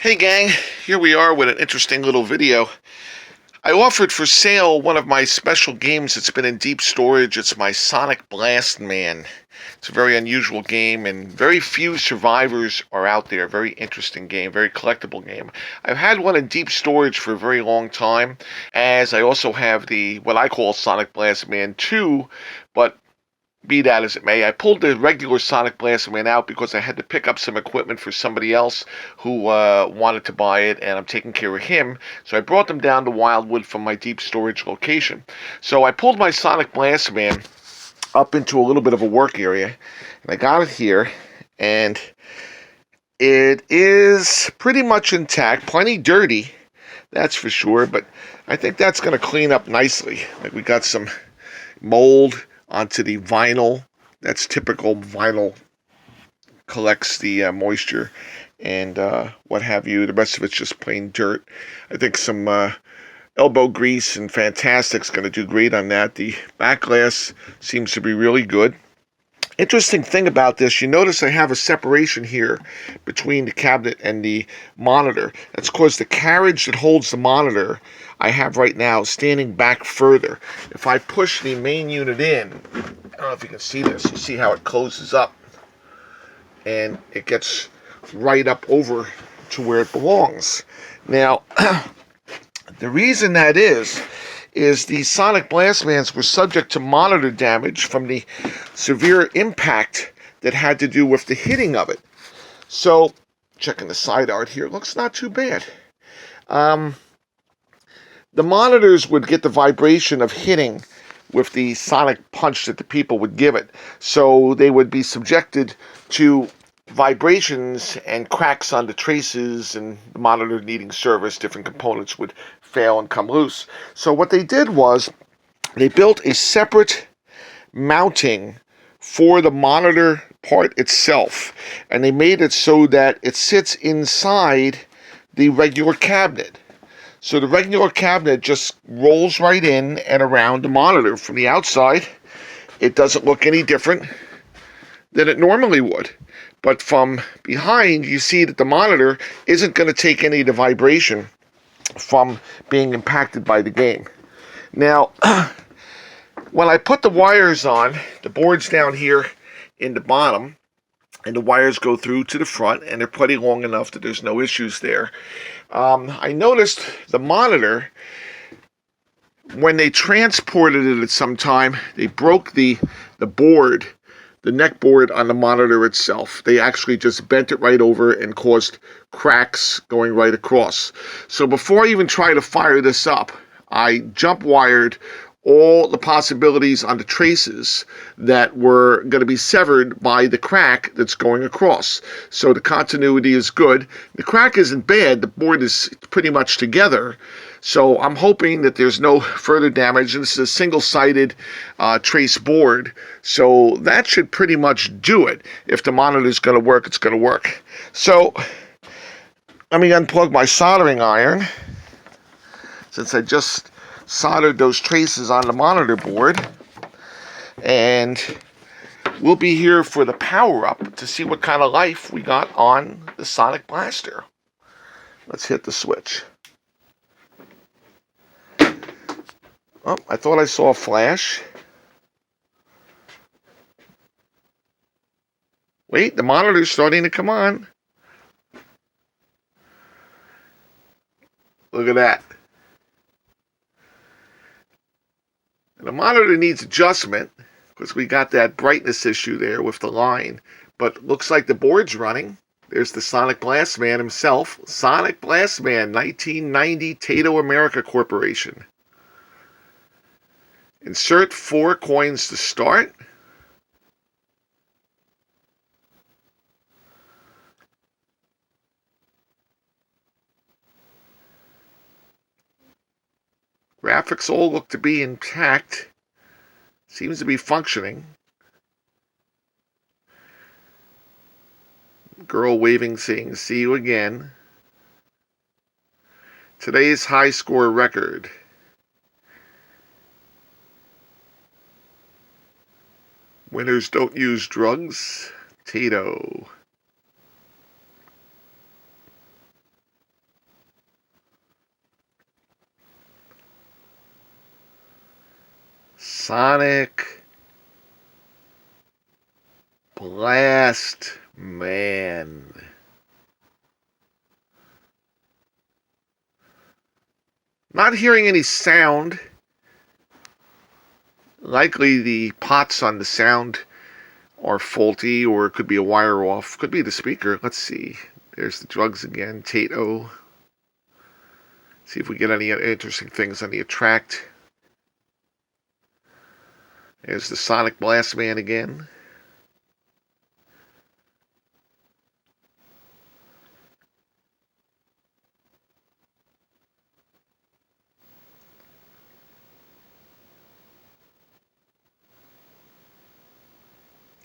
Hey gang, here we are with an interesting little video. I offered for sale one of my special games that's been in deep storage. It's my Sonic Blastman. It's a very unusual game and very few survivors are out there. Very interesting game, very collectible game. I've had one in deep storage for a very long time, as I also have the what I call Sonic Blastman 2, but be that as it may, I pulled the regular Sonic Blastman out because I had to pick up some equipment for somebody else who wanted to buy it, and I'm taking care of him. So I brought them down to Wildwood from my deep storage location. So I pulled my Sonic Blastman up into a little bit of a work area, and I got it here, and it is pretty much intact, plenty dirty, that's for sure, but I think that's going to clean up nicely. Like, we got some mold onto the vinyl. That's typical. Vinyl collects the moisture and what have you. The rest of it's just plain dirt. I think some elbow grease and Fantastic's going to do great on that. The back glass seems to be really good. Interesting thing about this, you notice I have a separation here between the cabinet and the monitor. That's because the carriage that holds the monitor I have right now standing back further. If I push the main unit in, I don't know if you can see this, you see how it closes up and it gets right up over to where it belongs. Now, the reason that is the Sonic Blastmans were subject to monitor damage from the severe impact that had to do with the hitting of it. So, checking the side art here, it looks not too bad. The monitors would get the vibration of hitting with the sonic punch that the people would give it. So they would be subjected to vibrations and cracks on the traces, and the monitor needing service, different components would fail and come loose. So what they did was they built a separate mounting for the monitor part itself, and they made it so that it sits inside the regular cabinet. So the regular cabinet just rolls right in and around the monitor from the outside. It doesn't look any different than it normally would. But from behind, you see that the monitor isn't going to take any of the vibration from being impacted by the game. Now, when I put the wires on, the board's down here in the bottom, and the wires go through to the front, and they're plenty long enough that there's no issues there. I noticed the monitor, when they transported it at some time, they broke the board, the neck board on the monitor itself. They actually just bent it right over and caused cracks going right across. So before I even try to fire this up, I jump wired all the possibilities on the traces that were going to be severed by the crack that's going across. So the continuity is good. The crack isn't bad. The board is pretty much together. So I'm hoping that there's no further damage. This is a single-sided trace board. So that should pretty much do it. If the monitor is going to work, it's going to work. So let me unplug my soldering iron, since I just soldered those traces on the monitor board, and we'll be here for the power up to see what kind of life we got on the Sonic Blaster. Let's hit the switch. Oh, I thought I saw a flash. Wait, the monitor's starting to come on. Look at that. The monitor needs adjustment because we got that brightness issue there with the line, but looks like the board's running. There's the Sonic Blastman himself. Sonic Blastman, 1990, Taito America Corporation. Insert 4 coins to start. Graphics all look to be intact. Seems to be functioning. Girl waving, saying, "See you again." Today's high score record. Winners don't use drugs. Taito. Sonic Blastman. Not hearing any sound. Likely the pots on the sound are faulty, or it could be a wire off. Could be the speaker. Let's see. There's the drugs again. Taito. See if we get any interesting things on the attract. There's the Sonic Blastman again.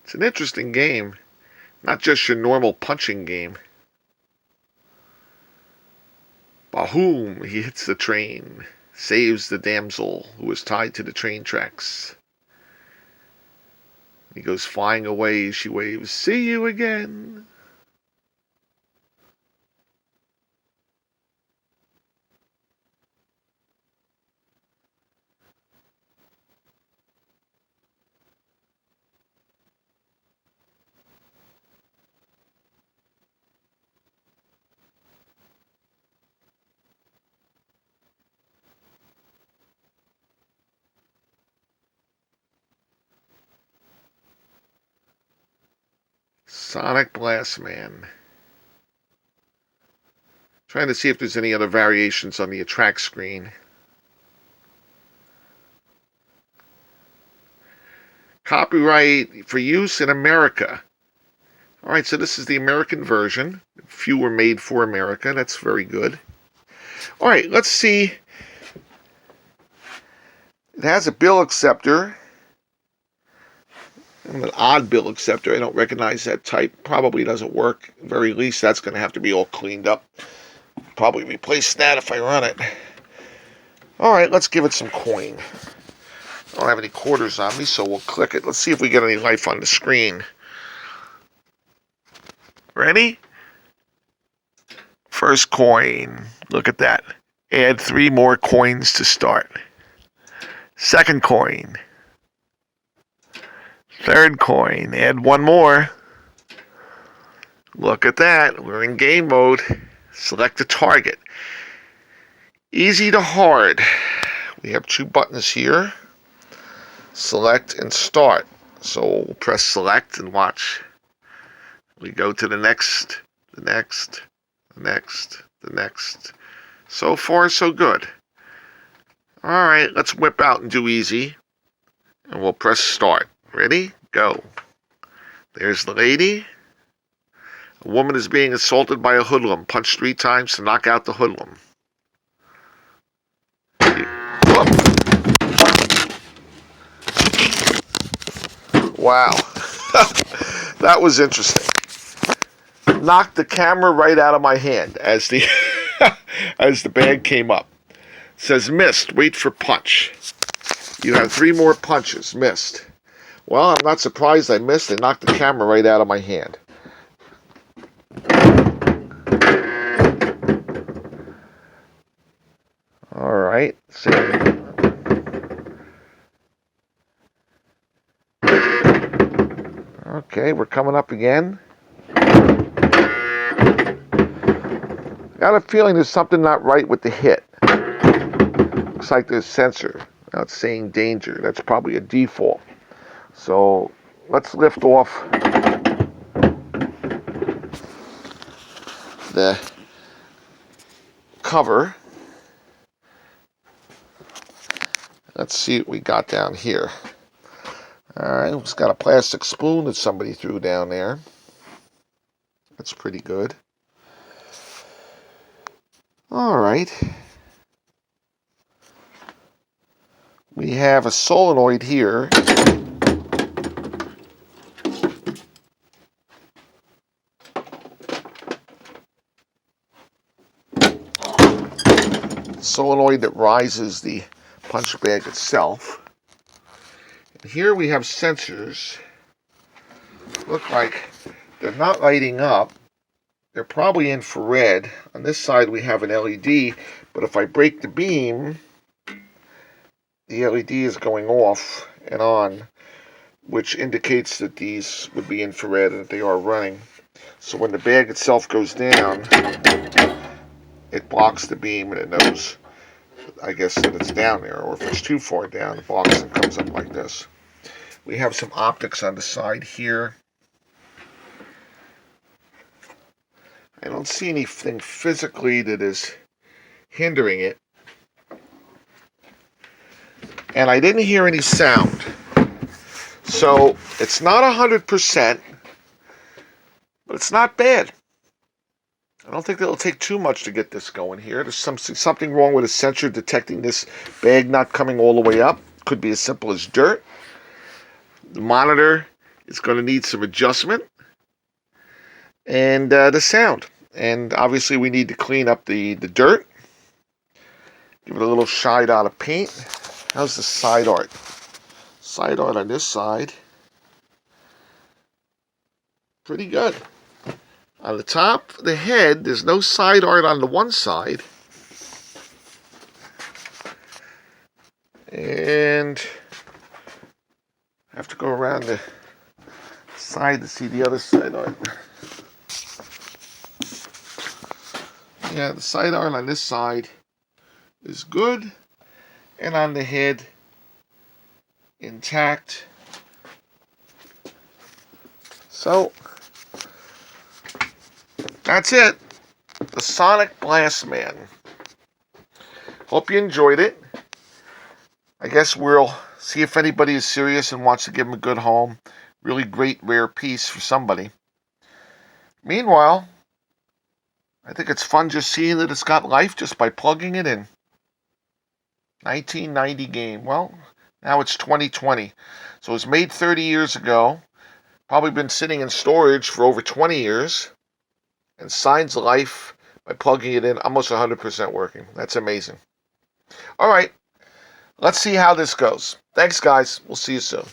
It's an interesting game. Not just your normal punching game. Bahoom! He hits the train. Saves the damsel who is tied to the train tracks. He goes flying away. She waves, "See you again." Sonic Blastman. Trying to see if there's any other variations on the attract screen. Copyright for use in America. Alright, so this is the American version. A few were made for America. That's very good. Alright, let's see. It has a bill acceptor. An odd bill acceptor. I don't recognize that type. Probably doesn't work. At the very least, that's going to have to be all cleaned up. Probably replace that if I run it. Alright, let's give it some coin. I don't have any quarters on me, so we'll click it. Let's see if we get any life on the screen. Ready? First coin. Look at that. Add 3 more coins to start. Second coin. Third coin. Add 1 more. Look at that. We're in game mode. Select a target. Easy to hard. We have 2 buttons here. Select and start. So we'll press select and watch. We go to the next, the next, the next, the next. So far, so good. Alright, let's whip out and do easy. And we'll press start. Ready? Go. There's the lady. A woman is being assaulted by a hoodlum. Punch 3 times to knock out the hoodlum. Wow. That was interesting. Knocked the camera right out of my hand as the as the bag came up. It says missed. Wait for punch. You have 3 more punches. Missed. Well, I'm not surprised I missed. They knocked the camera right out of my hand. All right. See. Okay, we're coming up again. Got a feeling there's something not right with the hit. Looks like there's sensor. Now it's saying danger. That's probably a default. So let's lift off the cover. Let's see what we got down here. Alright, it's got a plastic spoon that somebody threw down there. That's pretty good. Alright. We have a solenoid here. Solenoid that rises the punch bag itself. And here we have sensors. Look like they're not lighting up. They're probably infrared. On this side we have an LED, but if I break the beam, the LED is going off and on, which indicates that these would be infrared and that they are running. So when the bag itself goes down, it blocks the beam and it knows, I guess, that it's down there. Or if it's too far down, it blocks and comes up like this. We have some optics on the side here. I don't see anything physically that is hindering it. And I didn't hear any sound. So it's not 100%, but it's not bad. I don't think it'll take too much to get this going here. There's something wrong with a sensor detecting this bag not coming all the way up. Could be as simple as dirt. The monitor is going to need some adjustment. And the sound. And obviously we need to clean up the dirt. Give it a little shy dot of paint. How's the side art? Side art on this side. Pretty good. On the top of the head, there's no side art on the one side. And I have to go around the side to see the other side art. Yeah, the side art on this side is good. And on the head, intact. So, that's it. The Sonic Blastman. Hope you enjoyed it. I guess we'll see if anybody is serious and wants to give him a good home. Really great, rare piece for somebody. Meanwhile, I think it's fun just seeing that it's got life just by plugging it in. 1990 game. Well, now it's 2020. So it was made 30 years ago. Probably been sitting in storage for over 20 years. And signs life by plugging it in, almost 100% working. That's amazing. All right. Let's see how this goes. Thanks, guys. We'll see you soon.